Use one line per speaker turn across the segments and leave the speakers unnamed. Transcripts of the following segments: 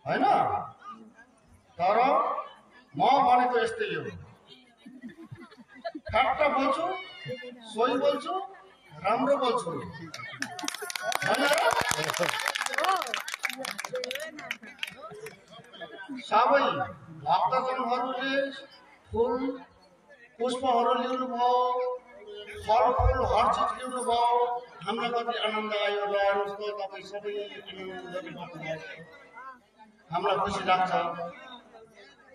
हैन तर म भनेको यस्तै हो ठट्टा बोल्छु सोही बोल्छु राम्रो बोल्छु सबै भक्तजनहरूले फुल पुष्पहरू ल्याउनु भयो फलफुल हर चिज ल्याउनु भयो हामीलाई कति आनन्द आयो र जस्तो तपाईँ सबै आनन्द गर्नुभएको हामीलाई खुसी लाग्छ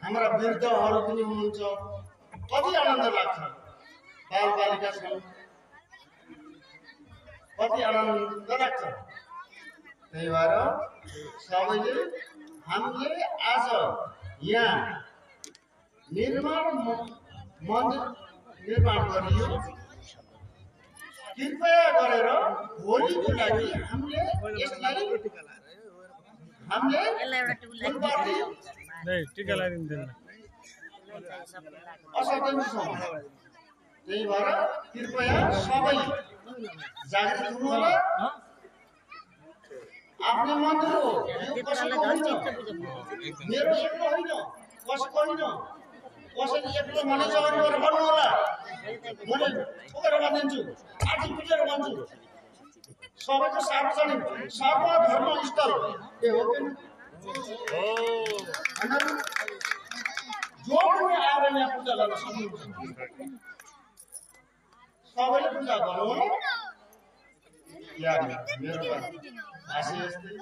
हाम्रा वृद्धहरू पनि हुनुहुन्छ कति आनन्द लाग्छ बालबालिका छन् कति आनन्द लाग्छ त्यही भएर सबैले हामीले आज यहाँ मन्दिर निर्माण गरियो कृपया गरेर भोलिको लागि हामीले यसलाई त्यही भएर कृपया सबै जागृत हुनु होला आफ्नो मन्दिर हो यो कसैको होइन मेरो एक्लो होइन कसैको होइन कसैले एक्लो भने जगन गरेर भन्नु होला मैले ठोकेर भनिदिन्छु आर्थिक पिटेर भन्छु सबैको सार्वजनिक सर्वधर्म स्थल के हो जो पनि आएर यहाँ पूजा गर्न सक्नुहुन्छ सबैले पूजा गर्नु हो मेरो भाषा यस्तै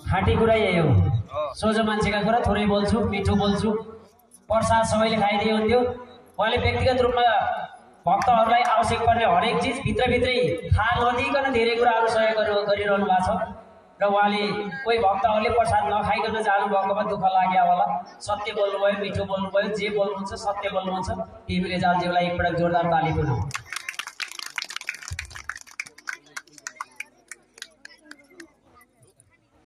खाटी कुरा यही हो सोझो मान्छेका कुरा थोरै बोल्छु मिठो बोल्छु प्रसाद सबैले खाइदिए हुन्थ्यो उहाँले व्यक्तिगत रूपमा भक्तहरूलाई आवश्यक पर्ने हरेक चिज भित्रभित्रै थाहा नदिइकन धेरै कुराहरू सहयोग गरिरहनु भएको छ र उहाँले कोही भक्तहरूले प्रसाद नखाइकन जानुभएकोमा दुःख लाग्यो होला सत्य बोल्नुभयो मिठो बोल्नुभयो जे बोल्नुहुन्छ सत्य बोल्नुहुन्छ टिभीले जालज्यूलाई एकपटक जोरदार ताली पुग्नु